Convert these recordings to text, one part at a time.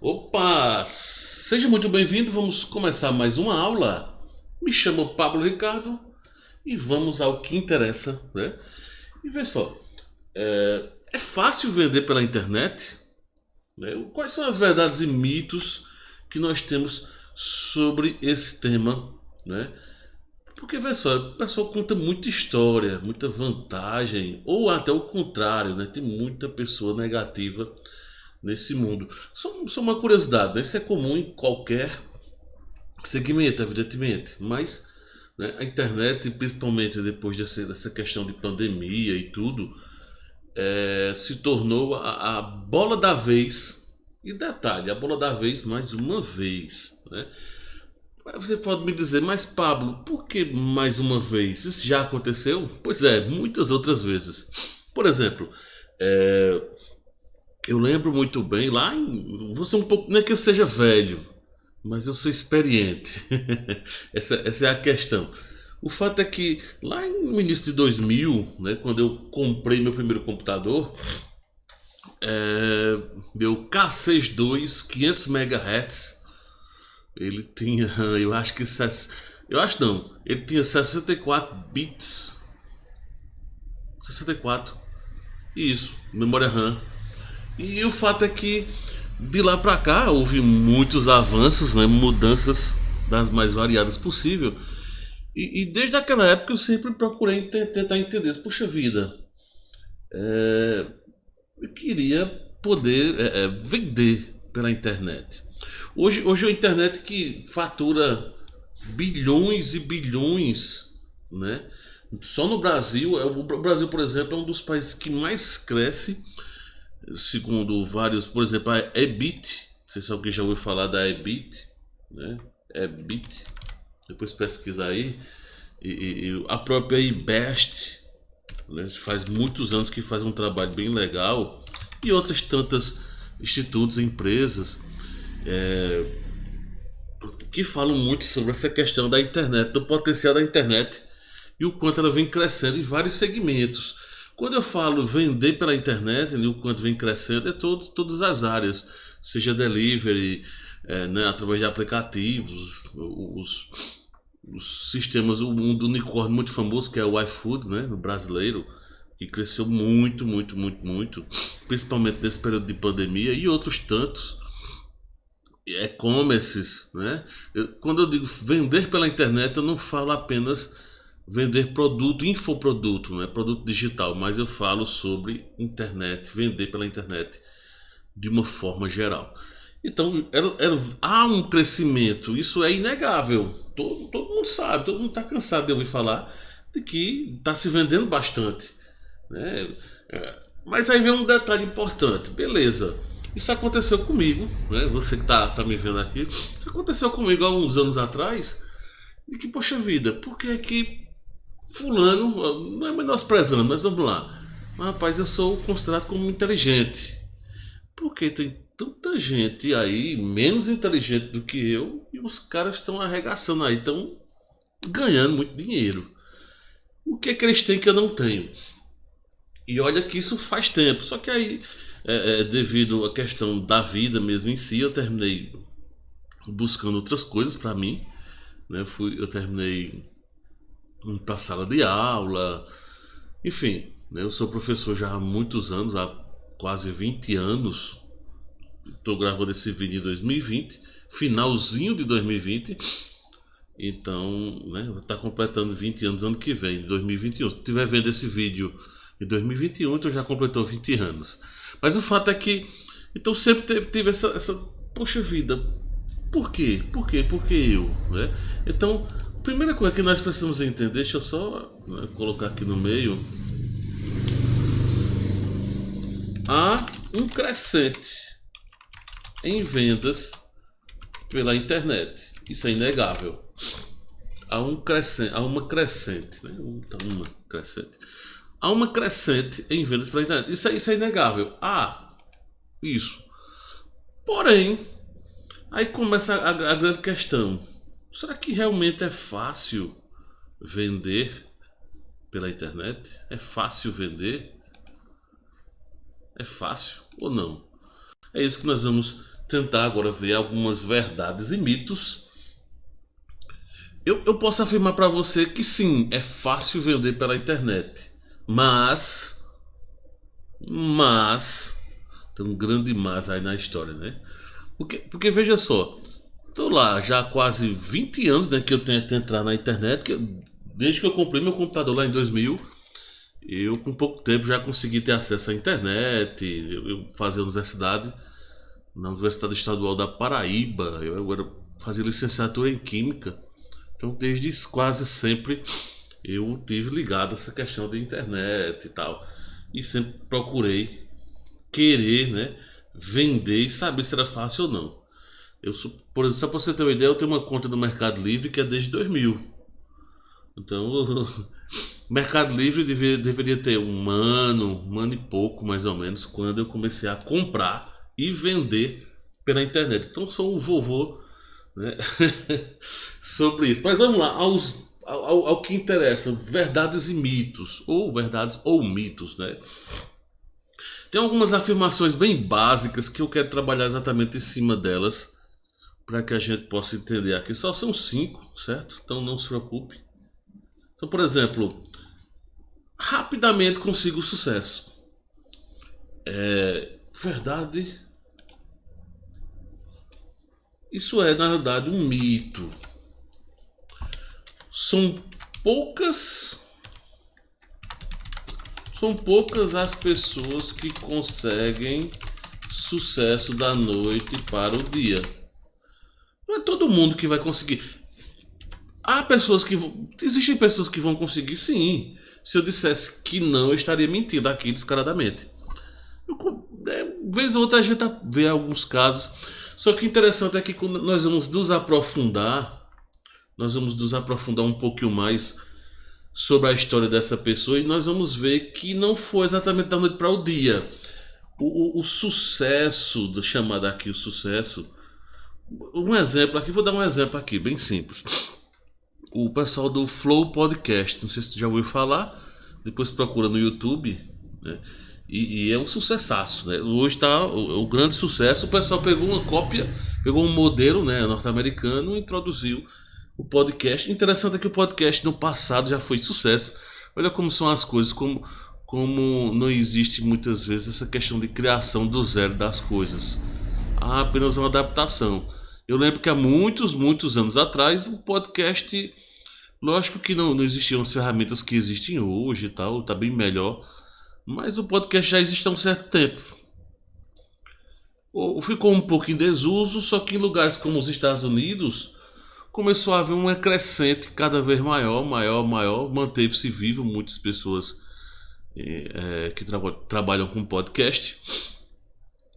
Opa! Seja muito bem-vindo. Vamos começar mais uma aula. Me chamo Pablo Ricardo e vamos ao que interessa, né? E vê só, é fácil vender pela internet, né? Quais são as verdades e mitos que nós temos sobre esse tema, né? Porque vê só, o pessoal conta muita história, muita vantagem, ou até o contrário, né? Tem muita pessoa negativa nesse mundo. Só uma curiosidade, né? Isso é comum em qualquer segmento, evidentemente, mas né, a internet, principalmente depois dessa questão de pandemia e tudo, se tornou a bola da vez. E detalhe, a bola da vez mais uma vez. Né? Você pode me dizer, mas Pablo, por que mais uma vez? Isso já aconteceu? Pois é, muitas outras vezes. Por exemplo, é, eu lembro muito bem lá em. Você um pouco. Não é que eu seja velho, mas eu sou experiente. Essa é a questão. O fato é que lá no início de 2000, né, quando eu comprei meu primeiro computador, meu K62 500 MHz, ele tinha, eu acho que eu acho não, ele tinha 64 bits, 64, isso, memória RAM. E o fato é que de lá para cá houve muitos avanços, né, mudanças das mais variadas possível. E desde aquela época eu sempre procurei tentar entender. Puxa vida, eu queria poder vender pela internet. Hoje é a internet que fatura bilhões e bilhões, né? Só no Brasil, o Brasil, por exemplo, é um dos países que mais cresce, segundo vários, por exemplo, a Ebit. Não sei se alguém já ouviu falar da Ebit, né? Ebit, depois pesquisa aí. E a própria IBEST, né, faz muitos anos que faz um trabalho bem legal, e outras tantas institutos e empresas que falam muito sobre essa questão da internet, do potencial da internet e o quanto ela vem crescendo em vários segmentos. Quando eu falo vender pela internet, né, o quanto vem crescendo é todas as áreas, seja delivery, né, através de aplicativos, os sistemas, um do unicórnio muito famoso que é o iFood, né, no brasileiro, que cresceu muito, muito, muito, muito, principalmente nesse período de pandemia e outros tantos e-commerces, né? Quando eu digo vender pela internet, eu não falo apenas vender produto, infoproduto, né? Produto digital, mas eu falo sobre internet, vender pela internet de uma forma geral. Então, há um crescimento, isso é inegável. Todo mundo sabe, todo mundo está cansado de ouvir falar de que está se vendendo bastante. Né? Mas aí vem um detalhe importante, beleza. Isso aconteceu comigo, né? Você que tá me vendo aqui, isso aconteceu comigo há uns anos atrás. De que, poxa vida, por que é que Fulano, não é menosprezando, mas vamos lá. Mas, rapaz, eu sou considerado como inteligente. Porque tem tanta gente aí menos inteligente do que eu e os caras estão arregaçando aí, estão ganhando muito dinheiro. O que é que eles têm que eu não tenho? E olha que isso faz tempo. Só que aí, devido à questão da vida mesmo em si, eu terminei buscando outras coisas para mim. Né? Eu terminei indo para sala de aula. Enfim, né? Eu sou professor já há muitos anos, há quase 20 anos. Estou gravando esse vídeo em 2020, finalzinho de 2020. Então, né, vai estar completando 20 anos ano que vem, 2021. Se estiver vendo esse vídeo em 2021, então já completou 20 anos. Mas o fato é que, então sempre tive essa poxa vida, por quê? Por quê? Por que eu? Né? Então, a primeira coisa que nós precisamos entender, deixa eu só, né, colocar aqui no meio, há um crescente em vendas pela internet. Isso é inegável. Há uma crescente, né? Uma crescente. Há uma crescente em vendas pela internet. Isso é inegável. Isso. Porém, aí começa a grande questão. Será que realmente é fácil vender pela internet? É fácil vender? É fácil ou não? É isso que nós vamos tentar agora ver algumas verdades e mitos. Eu posso afirmar para você que sim, é fácil vender pela internet, mas tem um grande mas aí na história, né? Porque veja só, tô lá já há quase 20 anos, né, que eu tento entrar na internet, desde que eu comprei meu computador lá em 2000, eu com pouco tempo já consegui ter acesso à internet, eu fazia universidade na Universidade Estadual da Paraíba, eu agora fazia licenciatura em Química, então desde quase sempre eu tive ligado a essa questão de internet e tal, e sempre procurei querer, né, vender e saber se era fácil ou não. Por exemplo, só pra você ter uma ideia, eu tenho uma conta no Mercado Livre que é desde 2000. Então, o Mercado Livre deveria ter um ano e pouco mais ou menos, quando eu comecei a comprar e vender pela internet. Então, sou um vovô, né, sobre isso. Mas vamos lá, ao que interessa, verdades e mitos, ou verdades ou mitos, né? Tem algumas afirmações bem básicas que eu quero trabalhar exatamente em cima delas, para que a gente possa entender aqui. Só são 5, certo? Então não se preocupe. Então, por exemplo, rapidamente consigo sucesso. Verdade. Isso é, na verdade, um mito. São poucas. São poucas as pessoas que conseguem sucesso da noite para o dia. Não é todo mundo que vai conseguir. Há pessoas que existem pessoas que vão conseguir, sim. Se eu dissesse que não, eu estaria mentindo aqui descaradamente. Vez ou outra a gente vê alguns casos. Só que o interessante é que quando nós vamos nos aprofundar um pouquinho mais sobre a história dessa pessoa e nós vamos ver que não foi exatamente da noite para o dia. O sucesso, chamado aqui o sucesso. Um exemplo aqui, vou dar um exemplo aqui, bem simples. O pessoal do Flow Podcast, não sei se tu já ouviu falar, depois procura no YouTube, né? E é um sucessaço, né? Hoje está o grande sucesso. O pessoal pegou uma cópia, pegou um modelo, né, norte-americano e introduziu o podcast. Interessante é que o podcast no passado já foi sucesso. Olha como são as coisas, como não existe muitas vezes essa questão de criação do zero das coisas. Há apenas uma adaptação. Eu lembro que há muitos anos atrás o podcast, lógico que não existiam as ferramentas que existem hoje e tal, tá bem melhor, mas o podcast já existe há um certo tempo. Ficou um pouco em desuso, só que em lugares como os Estados Unidos começou a haver uma crescente cada vez maior, manteve-se vivo, muitas pessoas que trabalham com podcast.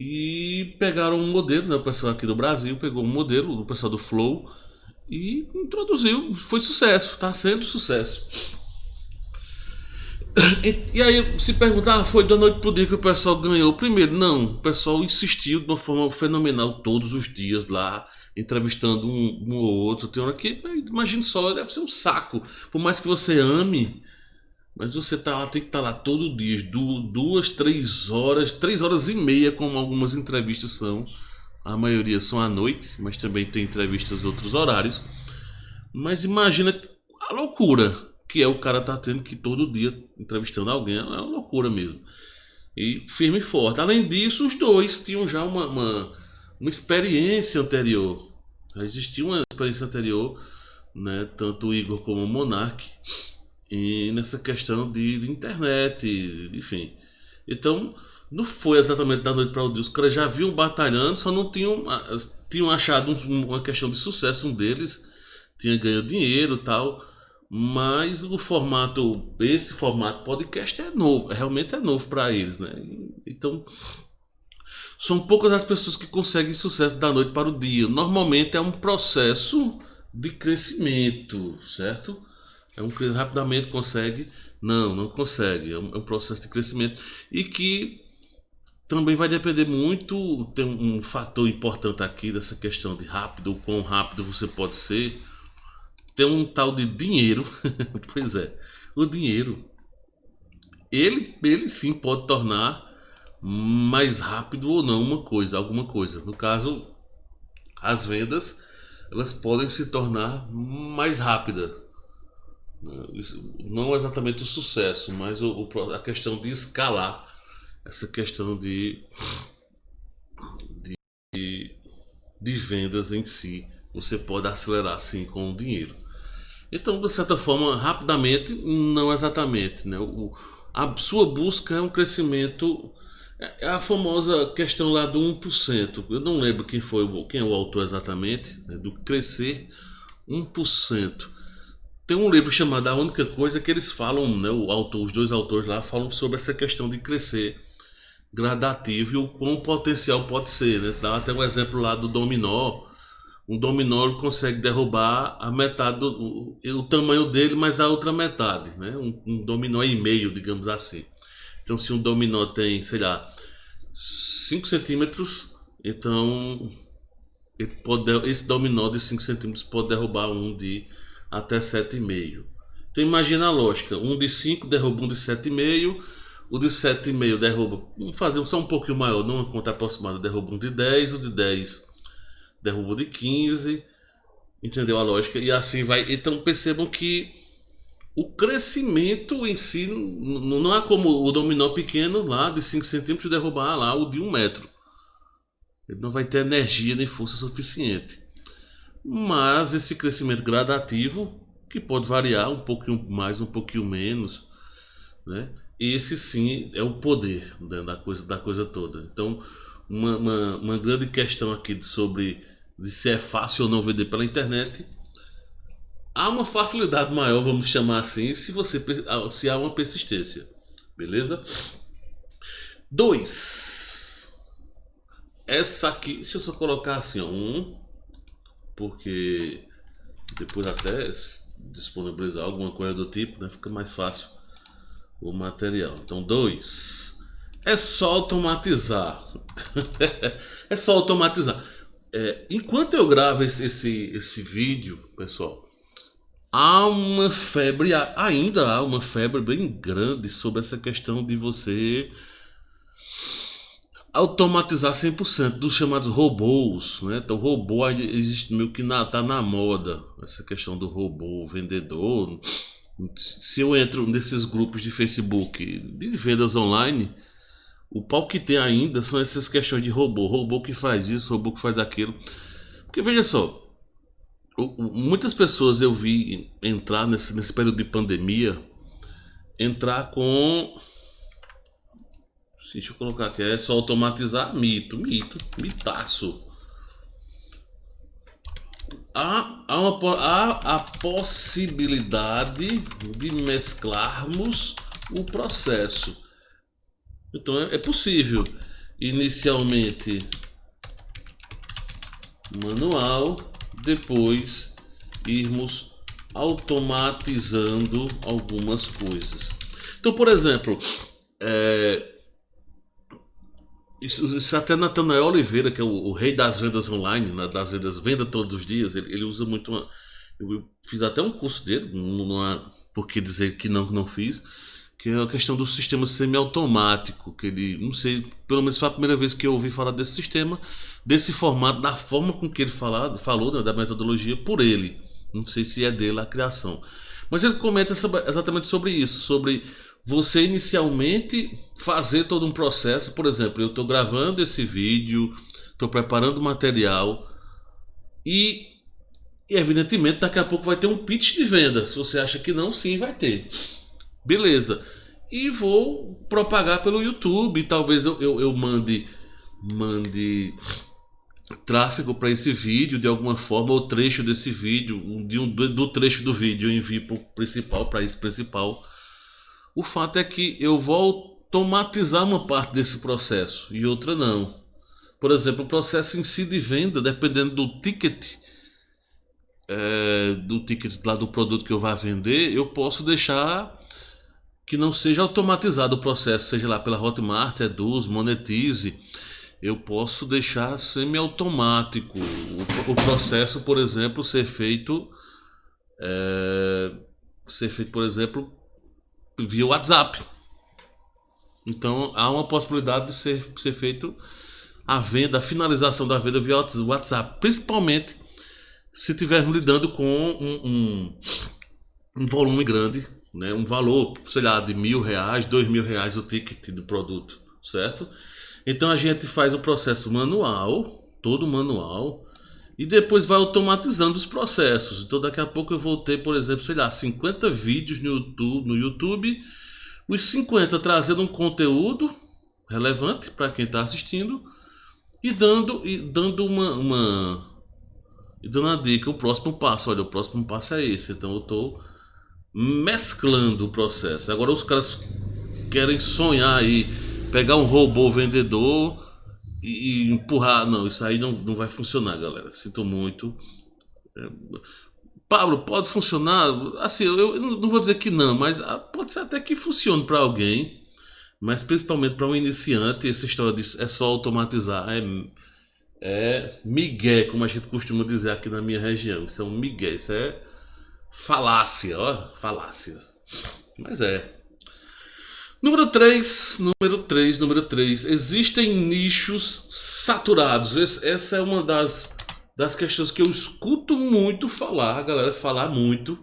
E pegaram um modelo, né? O pessoal aqui do Brasil pegou um modelo do pessoal do Flow e introduziu. Foi sucesso, está sendo sucesso. E aí se perguntar, foi da noite pro dia que o pessoal ganhou? Primeiro, não, o pessoal insistiu de uma forma fenomenal todos os dias lá, entrevistando um ou outro. Tem hora que, imagine só, deve ser um saco. Por mais que você ame, mas você tem que estar lá todo dia, 2, 3 horas, 3 horas e meia, como algumas entrevistas são. A maioria são à noite, mas também tem entrevistas em outros horários. Mas imagina a loucura que é o cara tá tendo que todo dia entrevistando alguém, é uma loucura mesmo. E firme e forte. Além disso, os dois tinham já uma experiência anterior. Já existia uma experiência anterior, né? Tanto o Igor como o Monark. E nessa questão de internet, enfim. Então, não foi exatamente da noite para o dia. Os caras já vinham batalhando, só não tinham achado uma questão de sucesso. Um deles tinha ganho dinheiro e tal. Mas esse formato podcast é novo, realmente é novo para eles, né? Então, são poucas as pessoas que conseguem sucesso da noite para o dia. Normalmente é um processo de crescimento, certo? É um que rapidamente consegue. Não consegue. É um processo de crescimento. E que também vai depender muito. Tem um fator importante aqui dessa questão de rápido, o quão rápido você pode ser. Tem um tal de dinheiro. Pois é. O dinheiro. Ele sim pode tornar mais rápido ou não alguma coisa. No caso, as vendas elas podem se tornar mais rápidas. Não exatamente o sucesso, mas a questão de escalar, essa questão de vendas em si, você pode acelerar sim com o dinheiro. Então, de certa forma, rapidamente, não exatamente, né? A sua busca é um crescimento, é a famosa questão lá do 1%. Eu não lembro quem é o autor exatamente, né, do crescer 1%. Tem um livro chamado A Única Coisa que eles falam, né, os dois autores lá falam sobre essa questão de crescer gradativo e o quão potencial pode ser, né? Dá até um exemplo lá do dominó. Um dominó consegue derrubar a metade o tamanho dele, mas a outra metade, né? Um dominó e meio, digamos assim. Então, se um dominó tem, sei lá, 5 centímetros, então esse dominó de 5 centímetros pode derrubar um de até 7,5. Então, imagina a lógica: um de 5 derruba um de 7,5. O de 7,5 derruba, vamos fazer só um pouquinho maior, numa conta aproximada, derruba um de 10, o de 10 derruba um de 15, entendeu a lógica? E assim vai. Então percebam que o crescimento em si não é como o dominó pequeno lá de 5 centímetros derrubar lá o de 1 metro. Ele não vai ter energia nem força suficiente. Mas esse crescimento gradativo, que pode variar um pouquinho mais, um pouquinho menos, né? Esse sim é o poder, né, da coisa toda. Então, uma grande questão aqui sobre se é fácil ou não vender pela internet. Há uma facilidade maior, vamos chamar assim, se há uma persistência. Beleza? 2. Essa aqui, deixa eu só colocar assim, ó, porque depois até disponibilizar alguma coisa do tipo, né, fica mais fácil o material. Então, 2. É só automatizar. É só automatizar. Enquanto eu gravo esse vídeo, pessoal, ainda há uma febre bem grande sobre essa questão de você automatizar 100% dos chamados robôs, né? Então, robô existe meio que tá na moda, essa questão do robô vendedor. Se eu entro nesses grupos de Facebook de vendas online, o pau que tem ainda são essas questões de robô que faz isso, robô que faz aquilo. Porque veja só, muitas pessoas eu vi entrar nesse período de pandemia, entrar com, deixa eu colocar aqui, é só automatizar, mitaço. Há a possibilidade de mesclarmos o processo. Então é possível inicialmente manual, depois irmos automatizando algumas coisas. Então, por exemplo, isso até Natanael Oliveira, que é o rei das vendas online, né, das vendas, venda todos os dias, ele usa muito eu fiz até um curso dele, não há por que dizer que não fiz, que é a questão do sistema semiautomático, que ele, não sei, pelo menos foi a primeira vez que eu ouvi falar desse sistema, desse formato, da forma com que ele falou, né, da metodologia, por ele. Não sei se é dele a criação. Mas ele comenta exatamente sobre isso, sobre você inicialmente fazer todo um processo. Por exemplo, eu estou gravando esse vídeo, estou preparando o material e evidentemente daqui a pouco vai ter um pitch de venda. Se você acha que não, sim, vai ter. Beleza. E vou propagar pelo YouTube. Talvez eu mande tráfego para esse vídeo de alguma forma, ou trecho desse vídeo, do trecho do vídeo eu envio para esse principal. O fato é que eu vou automatizar uma parte desse processo e outra não. Por exemplo, o processo em si de venda, dependendo do ticket lá do produto que eu vá vender, eu posso deixar que não seja automatizado o processo, seja lá pela Hotmart, Eduz, Monetize. Eu posso deixar semi-automático o processo, por exemplo, ser feito, por exemplo, via WhatsApp. Então há uma possibilidade de ser feito a venda, a finalização da venda via WhatsApp, principalmente se estivermos lidando com um volume grande, né? Um valor, sei lá, de R$ 1.000, R$ 2.000 o ticket do produto, certo? Então a gente faz o processo manual, todo manual, e depois vai automatizando os processos. Então daqui a pouco eu vou ter, por exemplo, sei lá, 50 vídeos no YouTube, os 50 trazendo um conteúdo relevante para quem está assistindo e dando uma dica, o próximo passo. Olha, o próximo passo é esse. Então eu estou mesclando o processo. Agora os caras querem sonhar aí, pegar um robô vendedor e empurrar. Não, isso aí não vai funcionar, galera. Sinto muito. Pablo, pode funcionar? Assim, eu não vou dizer que não, mas pode ser até que funcione para alguém. Mas principalmente para um iniciante, essa história de é só automatizar é migué, como a gente costuma dizer aqui na minha região. Isso é um migué, isso é falácia, ó, falácia. Mas é. Número 3. Existem nichos saturados. Essa é uma das questões que eu escuto muito falar, a galera falar muito,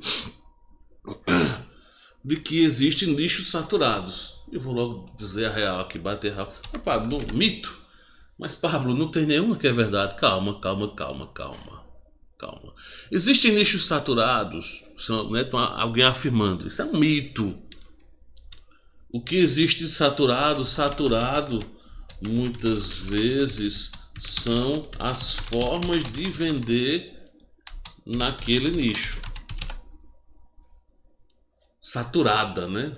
de que existem nichos saturados. Eu vou logo dizer a real aqui, bater real. Mas, Pablo, mito. Mas, Pablo, não tem nenhuma que é verdade. Calma. Existem nichos saturados, né, alguém afirmando. Isso é um mito. O que existe de saturado, muitas vezes são as formas de vender naquele nicho. Saturada, né?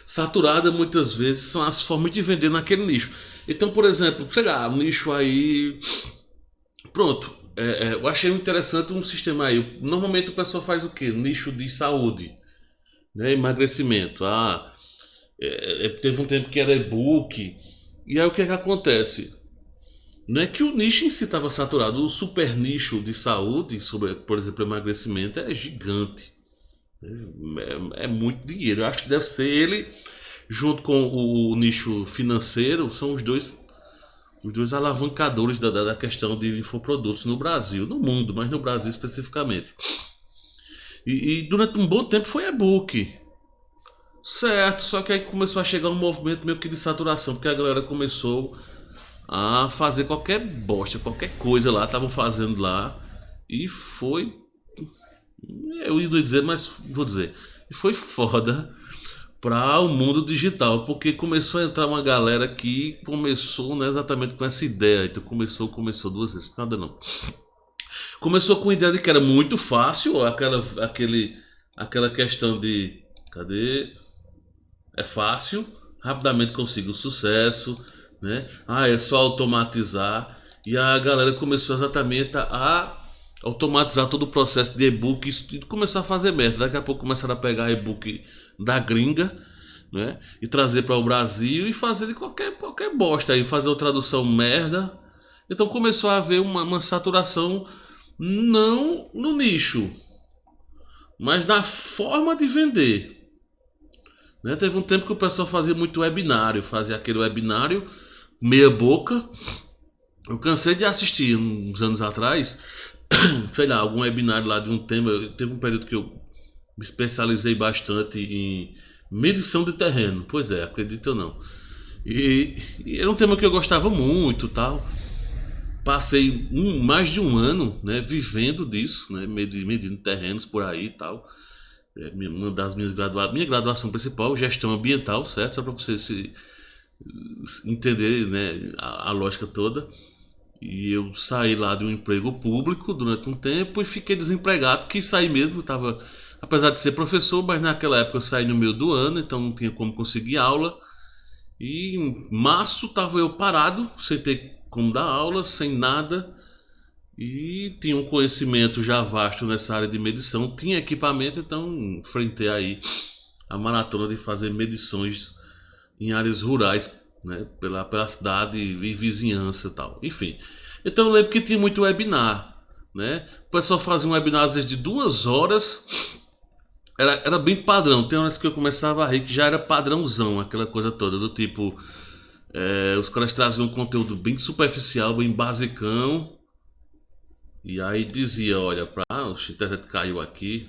Saturada muitas vezes são as formas de vender naquele nicho. Então, por exemplo, sei lá, um nicho aí. Pronto, eu achei interessante um sistema aí. Normalmente o pessoal faz o quê? Nicho de saúde, né? Emagrecimento. Teve um tempo que era e-book. E aí o que é que acontece? Não é que o nicho em si estava saturado. O super nicho de saúde, sobre, por exemplo, emagrecimento, é gigante. É muito dinheiro. Eu acho que deve ser ele, junto com o nicho financeiro, são os dois alavancadores da questão de infoprodutos no Brasil, no mundo, mas no Brasil especificamente. E durante um bom tempo foi e-book. Certo, só que aí começou a chegar um movimento meio que de saturação, porque a galera começou a fazer qualquer bosta, qualquer coisa lá, estavam fazendo lá, e foi. Eu ia dizer, mas vou dizer. E foi foda para o mundo digital, porque começou a entrar uma galera que começou, né, exatamente com essa ideia. Então começou duas vezes, nada não. Começou com a ideia de que era muito fácil, aquela questão de cadê? É fácil, rapidamente consigo sucesso, né? É só automatizar. E a galera começou exatamente a automatizar todo o processo de e-book e começar a fazer merda. Daqui a pouco começaram a pegar e-book da gringa, né? E trazer para o Brasil e fazer de qualquer bosta aí, fazer uma tradução merda. Então começou a haver uma saturação, não no nicho, mas na forma de vender. Né? Teve um tempo que o pessoal fazia muito webinário, fazia aquele webinário meia boca. Eu cansei de assistir uns anos atrás, sei lá, algum webinário lá de um tema. Teve um período que eu me especializei bastante em medição de terreno. Pois é, acredita ou não. E era um tema que eu gostava muito, tal. Passei mais de um ano, né, vivendo disso, né, medindo terrenos por aí e tal. Uma das minha graduação principal, gestão ambiental, certo? Só para você se entender, né, a lógica toda. E eu saí lá de um emprego público durante um tempo e fiquei desempregado, quis sair mesmo, tava, apesar de ser professor, mas naquela época eu saí no meio do ano, então não tinha como conseguir aula. E em março tava eu parado, sem ter como dar aula, sem nada. E tinha um conhecimento já vasto nessa área de medição, tinha equipamento, então enfrentei aí a maratona de fazer medições em áreas rurais, né, pela cidade e vizinhança e tal. Enfim, então eu lembro que tinha muito webinar, né? O pessoal fazia um webinar às vezes de 2 horas era bem padrão. Tem horas que eu começava a rir que já era padrãozão, aquela coisa toda, do tipo, os caras traziam um conteúdo bem superficial, bem basicão, e aí dizia, olha, a internet caiu aqui,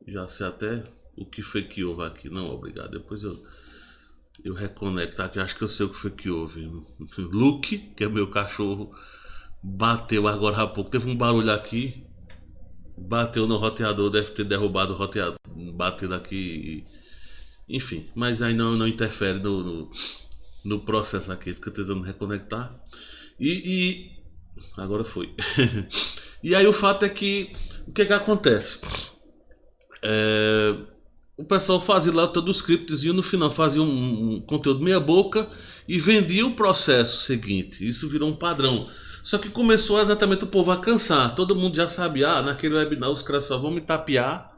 já sei até o que foi que houve aqui. Não, obrigado, depois eu reconecto aqui, acho que eu sei o que foi que houve. Luke, que é meu cachorro, bateu agora há pouco, teve um barulho aqui, bateu no roteador, deve ter derrubado o roteador, batido aqui, enfim, mas aí não interfere no processo aqui, fica tentando reconectar. E agora foi. E aí o fato é que o que acontece? O pessoal fazia lá todo o scriptzinho, no final fazia um conteúdo meia boca e vendia o processo seguinte. Isso virou um padrão. Só que começou exatamente o povo a cansar. Todo mundo já sabia, naquele webinar os caras só vão me tapear,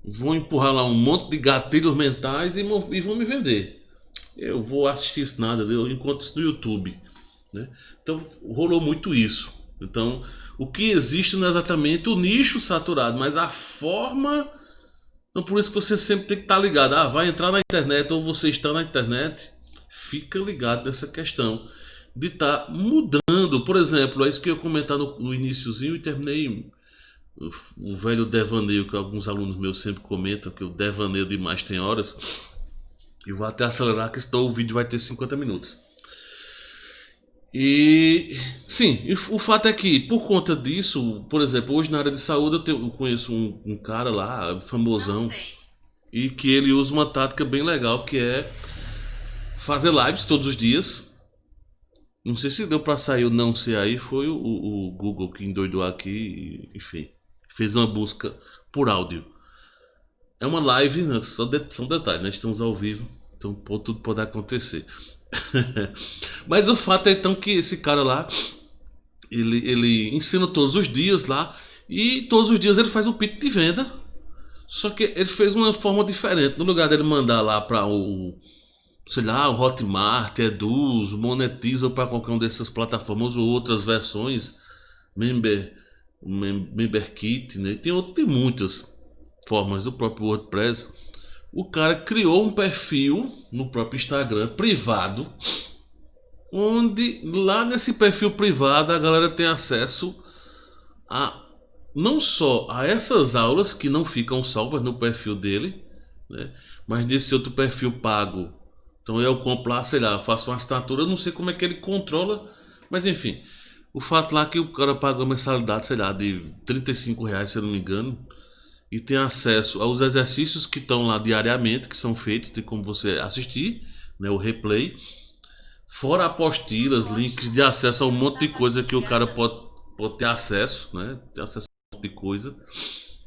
vão empurrar lá um monte de gatilhos mentais e vão me vender. Eu vou assistir isso nada, eu encontro isso no YouTube, né? Então rolou muito isso. Então o que existe não é exatamente o nicho saturado, mas a forma. Então por isso que você sempre tem que estar ligado. Vai entrar na internet ou você está na internet, fica ligado nessa questão de estar mudando. Por exemplo, é isso que eu ia comentar no iniciozinho e terminei o velho devaneio que alguns alunos meus sempre comentam, que o devaneio demais tem horas. Eu vou até acelerar que senão o vídeo vai ter 50 minutos. E sim, o fato é que por conta disso, por exemplo, hoje na área de saúde eu conheço um cara lá, famosão, e que ele usa uma tática bem legal, que é fazer lives todos os dias. Não sei se deu pra sair ou não sei aí, foi o Google que endoidou aqui, enfim, fez uma busca por áudio. É uma live, né? São detalhes, né? Estamos ao vivo, então tudo pode acontecer. Mas o fato é então que esse cara lá, ele ensina todos os dias lá, e todos os dias ele faz um pitch de venda. Só que ele fez uma forma diferente. No lugar dele mandar lá para sei lá, o Hotmart, Eduz, Monetiza, ou para qualquer uma dessas plataformas ou outras versões, MemberKit, né? Tem muitas formas do próprio WordPress. O cara criou um perfil no próprio Instagram privado, onde lá nesse perfil privado a galera tem acesso a não só a essas aulas que não ficam salvas no perfil dele, né, mas nesse outro perfil pago. Então eu compro lá, sei lá, faço uma assinatura, eu não sei como é que ele controla, mas enfim, o fato lá é que o cara paga uma mensalidade, sei lá, de R$ 35, se eu não me engano, e tem acesso aos exercícios que estão lá diariamente, que são feitos, de como você assistir, né, o replay, fora apostilas, links de acesso a um monte de coisa que o cara pode ter acesso, né, ter acesso a um monte de coisa,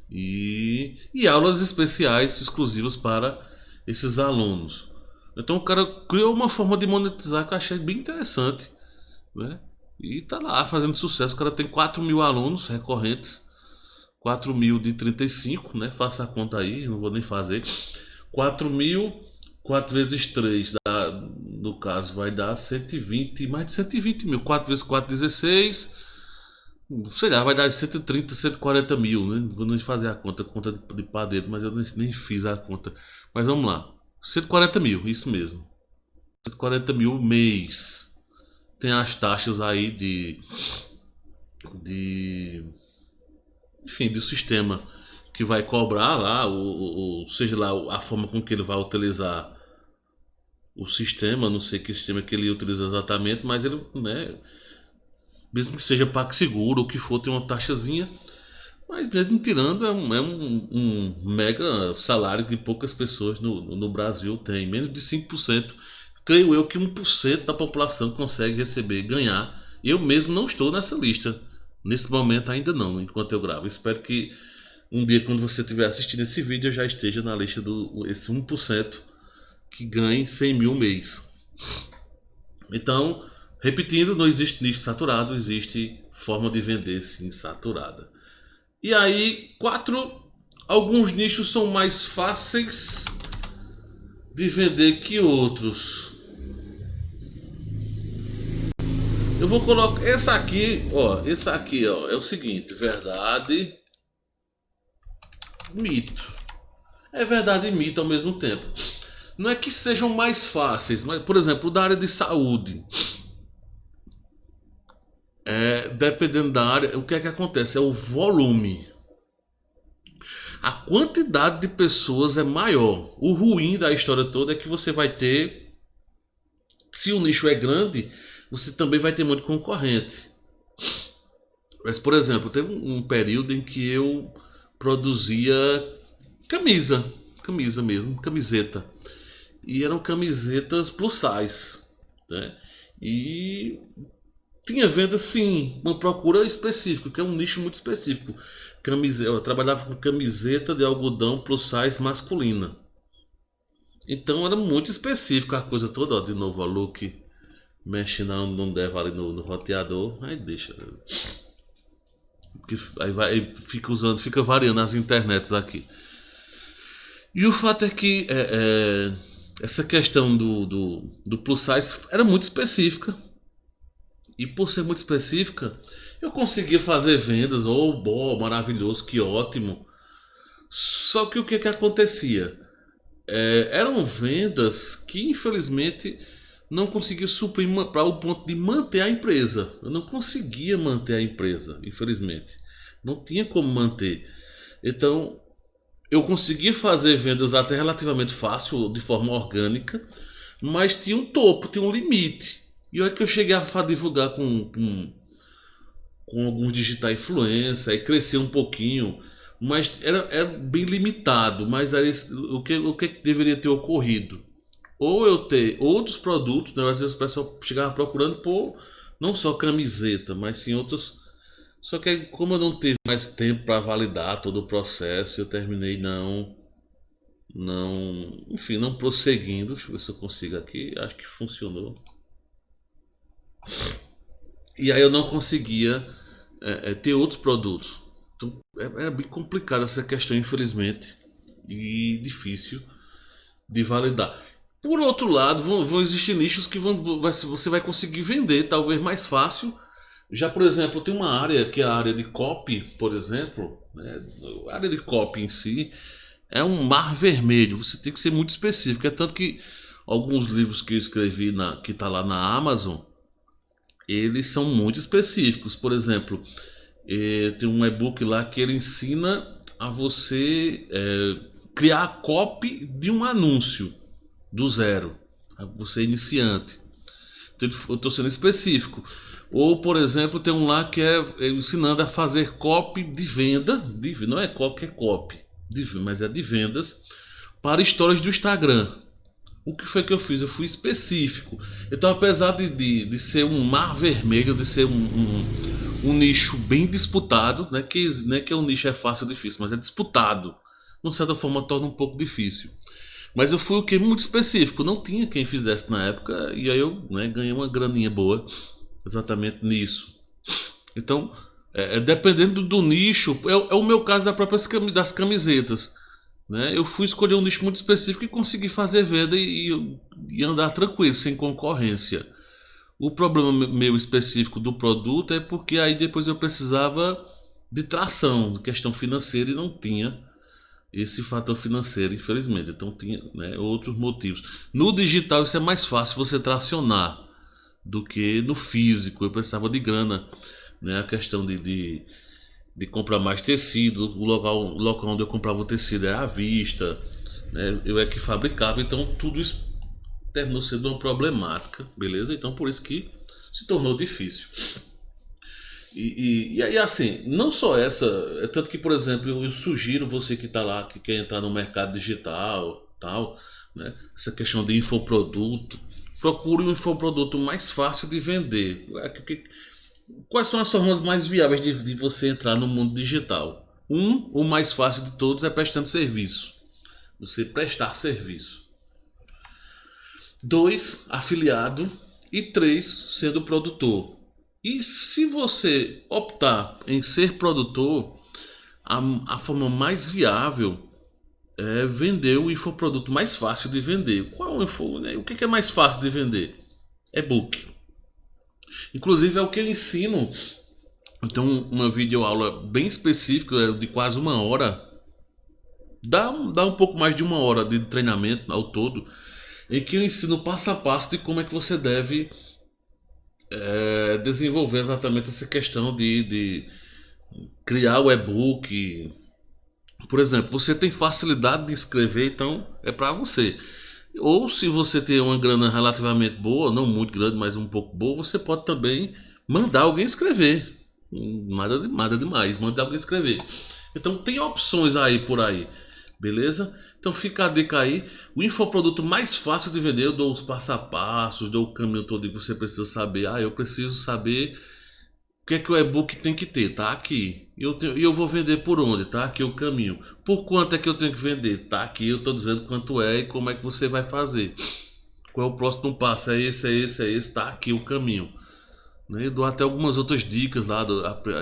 e aulas especiais exclusivas para esses alunos. Então o cara criou uma forma de monetizar que eu achei bem interessante, né, e tá lá fazendo sucesso. O cara tem 4.000 alunos recorrentes, 4.000 de 35, né? Faça a conta aí, não vou nem fazer. 4.000, 4 vezes 3, no caso, vai dar 120, mais de 120 mil. 4 vezes 4, 16. Sei lá, vai dar 130, 140 mil, né? Não vou nem fazer a conta de padeiro, mas eu nem fiz a conta. Mas vamos lá. 140 mil, isso mesmo. 140 mil mês. Tem as taxas aí enfim, do sistema que vai cobrar lá, seja lá a forma com que ele vai utilizar o sistema, não sei que sistema que ele utiliza exatamente, mas ele, né, mesmo que seja PagSeguro, o que for, tem uma taxazinha, mas mesmo tirando, é um mega salário que poucas pessoas no Brasil têm, menos de 5%. Creio eu que 1% da população consegue receber, ganhar. Eu mesmo não estou nessa lista. Nesse momento ainda não, enquanto eu gravo. Espero que um dia, quando você estiver assistindo esse vídeo, eu já esteja na lista esse 1% que ganhe 100 mil mês. Então, repetindo, não existe nicho saturado, existe forma de vender sim saturada. E aí, alguns nichos são mais fáceis de vender que outros. Eu vou colocar esse aqui, ó, é o seguinte, verdade mito. É verdade e mito ao mesmo tempo. Não é que sejam mais fáceis, mas, por exemplo, da área de saúde. Dependendo da área, o que é que acontece? É o volume. A quantidade de pessoas é maior. O ruim da história toda é que você vai ter, se o nicho é grande, você também vai ter muito concorrente. Mas, por exemplo, teve um período em que eu produzia camisa mesmo, camiseta. E eram camisetas plus size, né? E tinha venda sim, uma procura específica, que é um nicho muito específico. Eu trabalhava com camiseta de algodão plus size masculina. Então era muito específico a coisa toda, ó, de novo, a look mexe não deve ali no roteador, aí deixa. Aí vai, fica usando, fica variando as internets aqui. E o fato é que essa questão do plus size era muito específica. E por ser muito específica, eu conseguia fazer vendas, bom, maravilhoso, que ótimo. Só que o que acontecia? Eram vendas que infelizmente não conseguia suprir para o ponto de manter a empresa. Eu não conseguia manter a empresa, infelizmente. Não tinha como manter. Então, eu conseguia fazer vendas até relativamente fácil, de forma orgânica, mas tinha um topo, tinha um limite. E olha que eu cheguei a divulgar com alguns digital influencer, aí cresceu um pouquinho, mas era bem limitado. Mas aí, o que deveria ter ocorrido? Ou eu ter outros produtos, né? Às vezes o pessoal chegava procurando por não só camiseta, mas sim outros. Só que aí, como eu não tive mais tempo para validar todo o processo, eu terminei enfim, não prosseguindo. Deixa eu ver se eu consigo aqui. Acho que funcionou. E aí eu não conseguia ter outros produtos. Então era bem complicado essa questão, infelizmente, e difícil de validar. Por outro lado, vão existir nichos que você vai conseguir vender, talvez mais fácil. Já, por exemplo, tem uma área que é a área de copy, por exemplo. Né? A área de copy em si é um mar vermelho. Você tem que ser muito específico. É tanto que alguns livros que eu escrevi, que está lá na Amazon, eles são muito específicos. Por exemplo, tem um e-book lá que ele ensina a você criar a copy de um anúncio do zero. Você é iniciante. Então, eu estou sendo específico. Ou, por exemplo, tem um lá que é ensinando a fazer copy de venda. Não é qualquer copy, mas é de vendas para histórias do Instagram. O que foi que eu fiz? Eu fui específico. Então, apesar de ser um mar vermelho, de ser um nicho bem disputado, né, que o nicho é fácil ou difícil, mas é disputado. De certa forma, torna um pouco difícil. Mas eu fui muito específico. Não tinha quem fizesse na época. E aí eu ganhei uma graninha boa exatamente nisso. Então, dependendo do nicho, é o meu caso das camisetas. Né? Eu fui escolher um nicho muito específico e consegui fazer venda e andar tranquilo, sem concorrência. O problema meu específico do produto é porque aí depois eu precisava de tração, de questão financeira, e não tinha esse fator financeiro, infelizmente. Então tinha, né, outros motivos. No digital isso é mais fácil você tracionar do que no físico. Eu precisava de grana, né? A questão de comprar mais tecido. O local onde eu comprava o tecido era à vista, né? Eu é que fabricava, então tudo isso terminou sendo uma problemática, beleza? Então por isso que se tornou difícil. E aí, assim, não só essa, é tanto que, por exemplo, eu sugiro você que está lá, que quer entrar no mercado digital, tal, né? Essa questão de infoproduto, procure um infoproduto mais fácil de vender. Quais são as formas mais viáveis de você entrar no mundo digital? O mais fácil de todos é prestando serviço. Você prestar serviço. 2, afiliado. E 3, sendo produtor. E se você optar em ser produtor, a forma mais viável é vender o infoproduto mais fácil de vender. Qual o que é mais fácil de vender? E-book. Inclusive é o que eu ensino. Então, uma videoaula bem específica, de quase 1 hora, Dá um pouco mais de 1 hora de treinamento ao todo, em que eu ensino passo a passo de como é que você deve desenvolver exatamente essa questão de criar o e-book. Por exemplo, você tem facilidade de escrever, então é para você. Ou se você tem uma grana relativamente boa, não muito grande, mas um pouco boa, você pode também mandar alguém escrever. Nada demais, mandar alguém escrever. Então tem opções aí por aí, beleza? Então fica a dica aí. O infoproduto mais fácil de vender, eu dou os passo a passos, dou o caminho todo que você precisa saber. Eu preciso saber o que é que o e-book tem que ter, tá aqui. E eu vou vender por onde, tá aqui o caminho. Por quanto é que eu tenho que vender? Tá aqui, eu estou dizendo quanto é e como é que você vai fazer. Qual é o próximo passo? É esse, tá aqui o caminho. Eu dou até algumas outras dicas lá,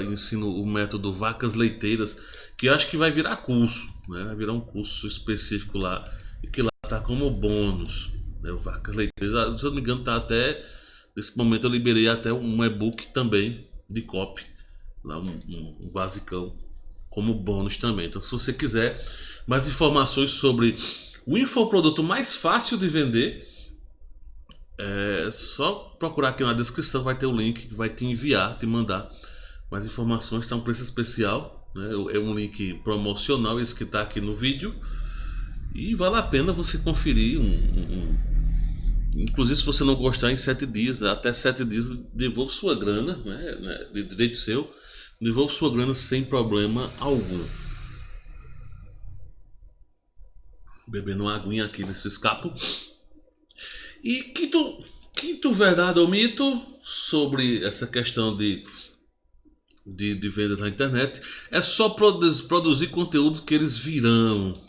ensino o método Vacas Leiteiras, que eu acho que vai virar curso, né? Vai virar um curso específico lá, e que lá tá como bônus, né? O Vacas Leiteiras, se eu não me engano, tá até, nesse momento eu liberei até um e-book também, de copy, lá um basicão, como bônus também. Então se você quiser mais informações sobre o infoproduto mais fácil de vender, é só procurar aqui na descrição, vai ter o link que vai te enviar, te mandar mais informações. Está um preço especial, né? É um link promocional, esse que está aqui no vídeo, e vale a pena você conferir. Inclusive, se você não gostar, em 7 dias, até 7 dias, devolve sua grana, né? De direito seu, devolve sua grana sem problema algum. Bebendo uma aguinha aqui nesse escapo. E quinto verdade ou mito sobre essa questão de venda na internet: é só produzir conteúdo que eles virão.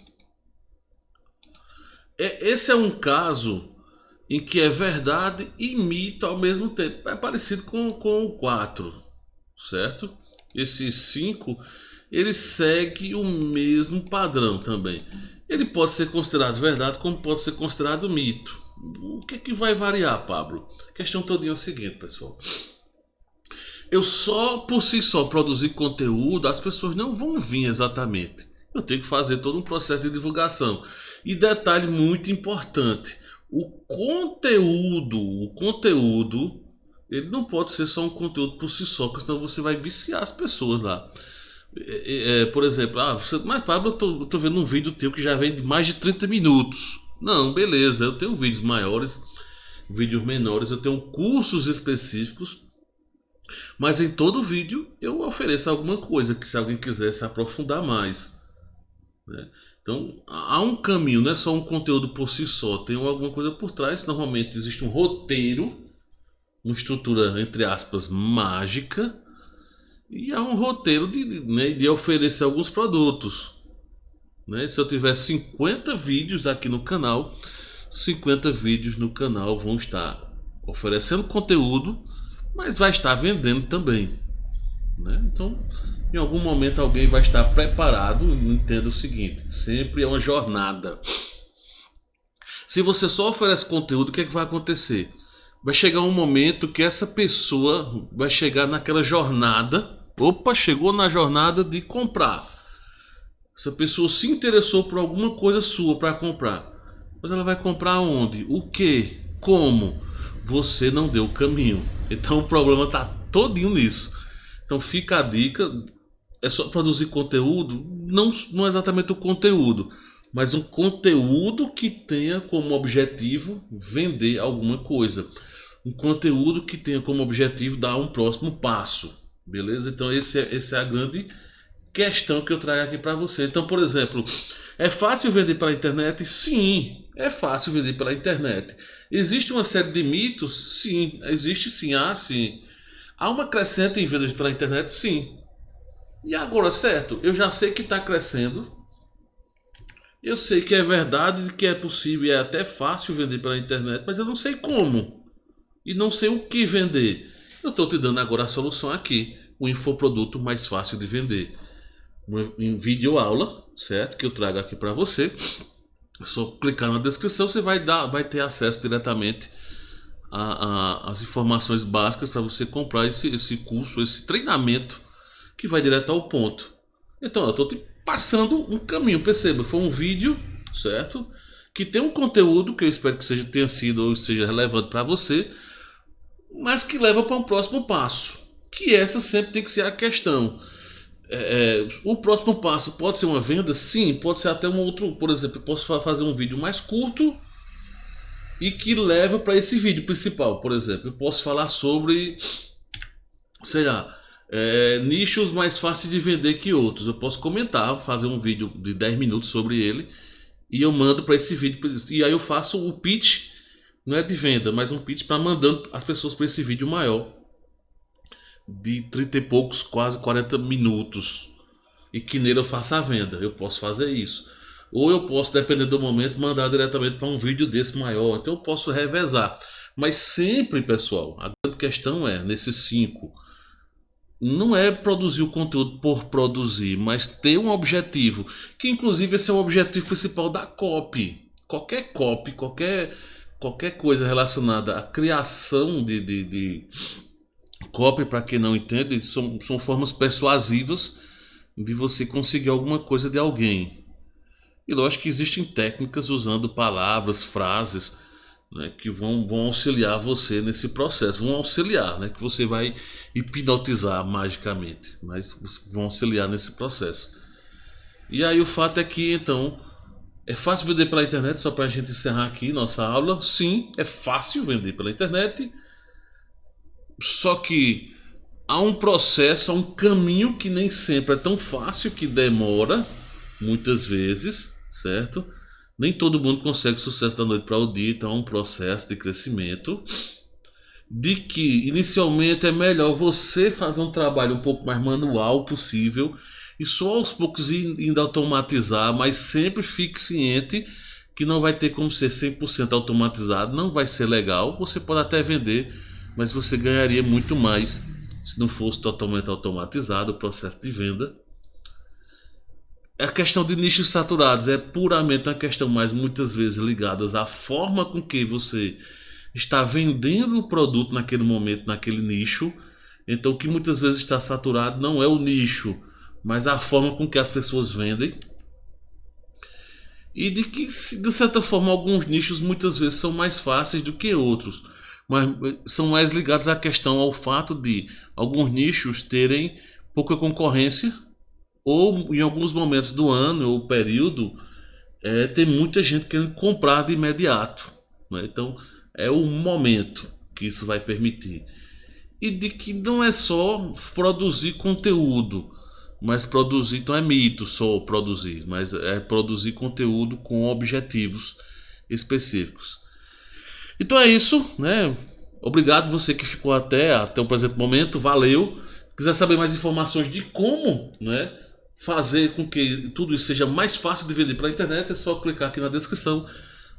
Esse é um caso em que é verdade e mito ao mesmo tempo. É parecido com o 4, certo? Esse 5, ele segue o mesmo padrão também. Ele pode ser considerado verdade, como pode ser considerado mito. O que vai variar, Pablo? A questão toda é o seguinte, pessoal. Eu só, por si só, produzir conteúdo, as pessoas não vão vir exatamente. Eu tenho que fazer todo um processo de divulgação. E detalhe muito importante: o conteúdo, ele não pode ser só um conteúdo por si só, porque senão você vai viciar as pessoas lá. Por exemplo, mas Pablo, eu tô vendo um vídeo teu que já vem de mais de 30 minutos. Não, beleza, eu tenho vídeos maiores, vídeos menores, eu tenho cursos específicos, mas em todo vídeo eu ofereço alguma coisa que, se alguém quiser se aprofundar mais, né? Então há um caminho, não é só um conteúdo por si só, tem alguma coisa por trás. Normalmente existe um roteiro, uma estrutura entre aspas mágica, e há um roteiro de oferecer alguns produtos, né? Se eu tiver 50 vídeos aqui no canal, 50 vídeos no canal vão estar oferecendo conteúdo, mas vai estar vendendo também, né? Então, em algum momento alguém vai estar preparado. Entenda o seguinte: sempre é uma jornada. Se você só oferece conteúdo, o que é que vai acontecer? Vai chegar um momento que essa pessoa vai chegar naquela jornada. Opa, chegou na jornada de comprar. Essa pessoa se interessou por alguma coisa sua para comprar, mas ela vai comprar onde? O que? Como? Você não deu o caminho. Então o problema está todinho nisso. Então fica a dica: é só produzir conteúdo, não exatamente o conteúdo, mas um conteúdo que tenha como objetivo vender alguma coisa. Um conteúdo que tenha como objetivo dar um próximo passo. Beleza? Então essa é a grande questão que eu trago aqui para você. Então, por exemplo, é fácil vender pela internet? Sim, é fácil vender pela internet. Existe uma série de mitos? Sim, existe sim. Sim. Há uma crescente em vendas pela internet? Sim. E agora, certo, eu já sei que está crescendo. Eu sei que é verdade, que é possível, é até fácil vender pela internet, mas eu não sei como. E não sei o que vender. Eu estou te dando agora a solução aqui: o infoproduto mais fácil de vender. Em vídeo aula, certo? Que eu trago aqui para você. É só clicar na descrição, você vai ter acesso diretamente às informações básicas para você comprar esse curso, esse treinamento que vai direto ao ponto. Então, eu estou te passando um caminho. Perceba, foi um vídeo, certo? Que tem um conteúdo que eu espero que tenha sido ou seja relevante para você, mas que leva para um próximo passo. Que essa sempre tem que ser a questão. O próximo passo pode ser uma venda? Sim, pode ser até um outro. Por exemplo, eu posso fazer um vídeo mais curto e que leva para esse vídeo principal. Por exemplo, eu posso falar sobre, sei lá, nichos mais fáceis de vender que outros. Eu posso comentar, fazer um vídeo de 10 minutos sobre ele e eu mando para esse vídeo. E aí eu faço o pitch, não é de venda, mas um pitch para mandando as pessoas para esse vídeo maior de 30 e poucos, quase 40 minutos, e que nele eu faça a venda. Eu posso fazer isso. Ou eu posso, dependendo do momento, mandar diretamente para um vídeo desse maior. Então eu posso revezar. Mas sempre, pessoal, a grande questão é, nesses 5, não é produzir o conteúdo por produzir, mas ter um objetivo. Que inclusive esse é o objetivo principal da copy. Qualquer copy, qualquer coisa relacionada à criação de copy, para quem não entende, são formas persuasivas de você conseguir alguma coisa de alguém. E lógico que existem técnicas usando palavras, frases, né, que vão auxiliar você nesse processo. Vão auxiliar, né, que você vai hipnotizar magicamente, mas vão auxiliar nesse processo. E aí o fato é que, então, é fácil vender pela internet, só para a gente encerrar aqui nossa aula. Sim, é fácil vender pela internet, só que há um processo, há um caminho que nem sempre é tão fácil, que demora muitas vezes, certo? Nem todo mundo consegue sucesso da noite para o dia, então é um processo de crescimento. De que inicialmente é melhor você fazer um trabalho um pouco mais manual possível e só aos poucos indo automatizar, mas sempre fique ciente que não vai ter como ser 100% automatizado, não vai ser legal. Você pode até vender, mas você ganharia muito mais se não fosse totalmente automatizado o processo de venda. A questão de nichos saturados é puramente uma questão mais muitas vezes ligada à forma com que você está vendendo o produto naquele momento, naquele nicho. Então o que muitas vezes está saturado não é o nicho, mas a forma com que as pessoas vendem. E de que, de certa forma, alguns nichos muitas vezes são mais fáceis do que outros, mas são mais ligados à questão, ao fato de alguns nichos terem pouca concorrência, ou em alguns momentos do ano ou período tem muita gente querendo comprar de imediato, né? Então é o momento que isso vai permitir. E de que não é só produzir conteúdo, mas produzir, então é mito só produzir, mas é produzir conteúdo com objetivos específicos. Então é isso, né? Obrigado você que ficou até o presente momento, valeu. Quiser saber mais informações de como, né, fazer com que tudo isso seja mais fácil de vender pela internet, é só clicar aqui na descrição.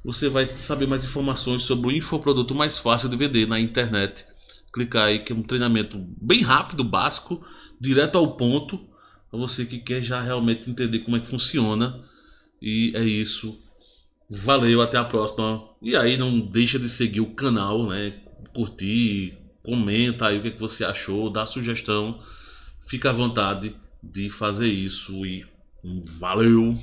Você vai saber mais informações sobre o infoproduto mais fácil de vender na internet. Clicar aí, que é um treinamento bem rápido, básico, direto ao ponto, para você que quer já realmente entender como é que funciona. E é isso. Valeu, até a próxima. E aí não deixa de seguir o canal, né? Curtir, comenta aí o que você achou, dá sugestão. Fica à vontade de fazer isso e valeu!